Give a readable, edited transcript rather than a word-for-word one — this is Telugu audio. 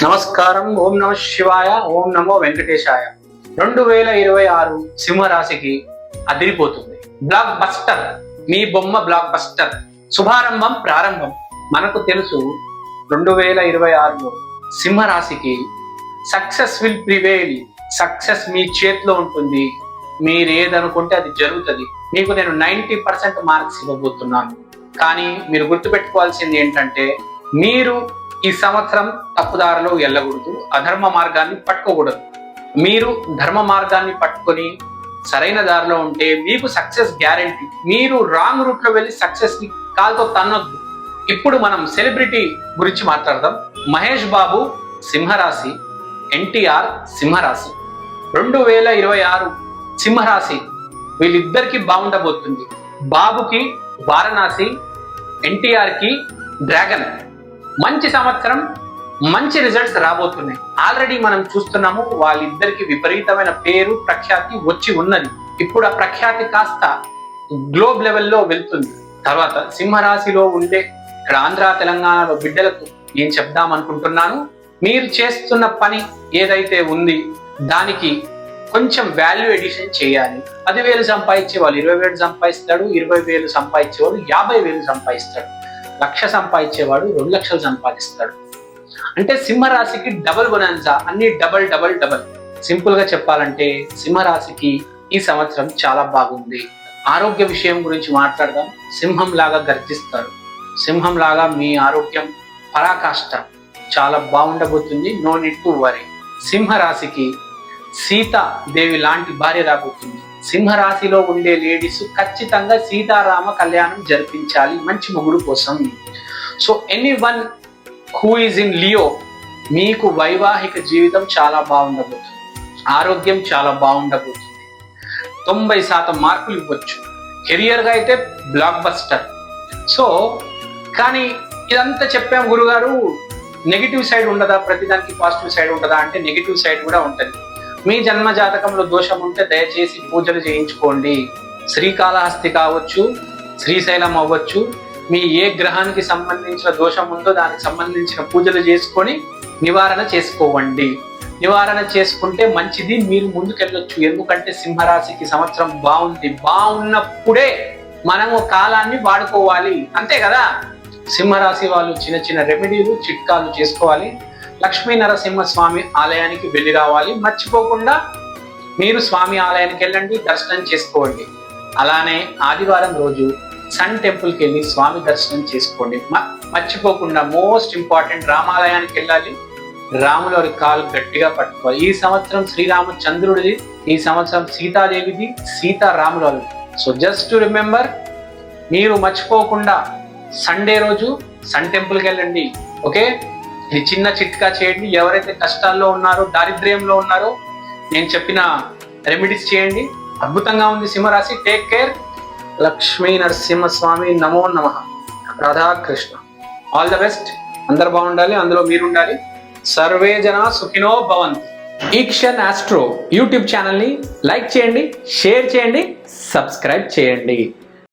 నమస్కారం. ఓం నమ శివాయ, ఓం నమో వెంకటేశాయ. 2026 సింహరాశికి అదిరిపోతుంది. బ్లాక్ బస్టర్, మీ బొమ్మ బ్లాక్ బస్టర్. శుభారంభం, ప్రారంభం. మనకు తెలుసు 2026లో సింహరాశికి సక్సెస్ విల్ ప్రివేల్. సక్సెస్ మీ చేతిలో ఉంటుంది. మీరేదనుకుంటే అది జరుగుతుంది. మీకు నేను 90% మార్క్స్ ఇవ్వబోతున్నాను. కానీ మీరు గుర్తుపెట్టుకోవాల్సింది ఏంటంటే, మీరు ఈ సంవత్సరం తప్పుదారిలో వెళ్ళకూడదు, అధర్మ మార్గాన్ని పట్టుకోకూడదు. మీరు ధర్మ మార్గాన్ని పట్టుకొని సరైన దారిలో ఉంటే మీకు సక్సెస్ గ్యారెంటీ. మీరు రాంగ్ రూట్ లో వెళ్ళి సక్సెస్ ని కాల్తో తన్నొద్దు. ఇప్పుడు మనం సెలబ్రిటీ గురించి మాట్లాడదాం. మహేష్ బాబు సింహరాశి, ఎన్టీఆర్ సింహరాశి. 2026 సింహరాశి వీళ్ళిద్దరికి బాగుండబోతుంది. బాబుకి వారణాసి, ఎన్టీఆర్ కి డ్రాగన్. మంచి సంవత్సరం, మంచి రిజల్ట్స్ రాబోతున్నాయి. ఆల్రెడీ మనం చూస్తున్నాము, వాళ్ళిద్దరికి విపరీతమైన పేరు ప్రఖ్యాతి వచ్చి ఉన్నది. ఇప్పుడు ఆ ప్రఖ్యాతి కాస్త గ్లోబ్ లెవెల్లో వెళ్తుంది. తర్వాత సింహరాశిలో ఉండే ఇక్కడ ఆంధ్ర తెలంగాణలో బిడ్డలకు నేను చెప్దాం అనుకుంటున్నాను, మీరు చేస్తున్న పని ఏదైతే ఉంది దానికి కొంచెం వాల్యూ ఎడిషన్ చేయాలి. 10,000 సంపాదించే వాళ్ళు 20,000 సంపాదిస్తాడు, 20,000 సంపాదించేవాడు 50,000 సంపాదిస్తాడు, 1,00,000 సంపాదించేవాడు 2,00,000 సంపాదిస్తాడు. అంటే సింహరాశికి డబల్ బొనాన్సా, అన్ని డబల్ డబల్ డబల్. సింపుల్ గా చెప్పాలంటే సింహరాశికి ఈ సంవత్సరం చాలా బాగుంది. ఆరోగ్య విషయం గురించి మాట్లాడదాం. సింహం లాగా గర్జిస్తారు. సింహం లాగా మీ ఆరోగ్యం పరాకాష్ట చాలా బాగుండబోతుంది. No need to worry. సింహరాశికి సీతాదేవి లాంటి భార్య రాబోతుంది. సింహరాశిలో ఉండే లేడీస్ ఖచ్చితంగా సీతారామ కళ్యాణం జరిపించాలి మంచి మొగుడు కోసం. So anyone who is in Leo, మీకు వైవాహిక జీవితం చాలా బాగుండబోతుంది. ఆరోగ్యం చాలా బాగుండబోతుంది. 90% మార్కులు ఇవ్వచ్చు. కెరియర్గా అయితే బ్లాక్ బస్టర్. సో కానీ ఇదంతా చెప్పాం గురుగారు, నెగిటివ్ సైడ్ ఉండదా? ప్రతిదానికి పాజిటివ్ సైడ్ ఉండదా అంటే నెగిటివ్ సైడ్ కూడా ఉంటుంది. మీ జన్మ జాతకంలో దోషం ఉంటే దయచేసి పూజలు చేయించుకోండి. శ్రీకాళహస్తి కావచ్చు, శ్రీశైలం అవ్వచ్చు. మీ ఏ గ్రహానికి సంబంధించిన దోషం ఉందో దానికి సంబంధించిన పూజలు చేసుకొని నివారణ చేసుకోవండి. నివారణ చేసుకుంటే మంచిది, మీరు ముందుకెళ్ళొచ్చు. ఎందుకంటే సింహరాశికి సంవత్సరం బాగుంది. బాగున్నప్పుడే మనము కాలాన్ని వాడుకోవాలి, అంతే కదా. సింహరాశి వాళ్ళు చిన్న చిన్న రెమెడీలు, చిట్కాలు చేసుకోవాలి. లక్ష్మీ నరసింహస్వామి ఆలయానికి వెళ్ళి రావాలి. మర్చిపోకుండా మీరు స్వామి ఆలయానికి వెళ్ళండి, దర్శనం చేసుకోండి. అలానే ఆదివారం రోజు సన్ టెంపుల్కి వెళ్ళి స్వామి దర్శనం చేసుకోండి. మర్చిపోకుండా మోస్ట్ ఇంపార్టెంట్, రామాలయానికి వెళ్ళాలి. రాములవారి కాలు గట్టిగా పట్టుకోవాలి. ఈ సంవత్సరం శ్రీరామచంద్రుడిది, ఈ సంవత్సరం సీతాదేవిది, సీతారాములవారి. సో జస్ట్ టు రిమెంబర్, మీరు మర్చిపోకుండా సండే రోజు సన్ టెంపుల్కి వెళ్ళండి. ఓకే, ఇది చిన్న చిట్కా చేయండి. ఎవరైతే కష్టాల్లో ఉన్నారో, దారిద్ర్యంలో ఉన్నారో, నేను చెప్పిన రెమెడీస్ చేయండి. అద్భుతంగా ఉంది సింహరాశి. Take care. లక్ష్మీ నరసింహస్వామి నమో నమః. రాధాకృష్ణ. All the best. అందరు బాగుండాలి, అందులో మీరు ఉండాలి. సర్వే జనా సుఖినో భవంతు. ఈక్షన్ ఆస్ట్రో యూట్యూబ్ ఛానల్ని లైక్ చేయండి, షేర్ చేయండి, సబ్స్క్రైబ్ చేయండి.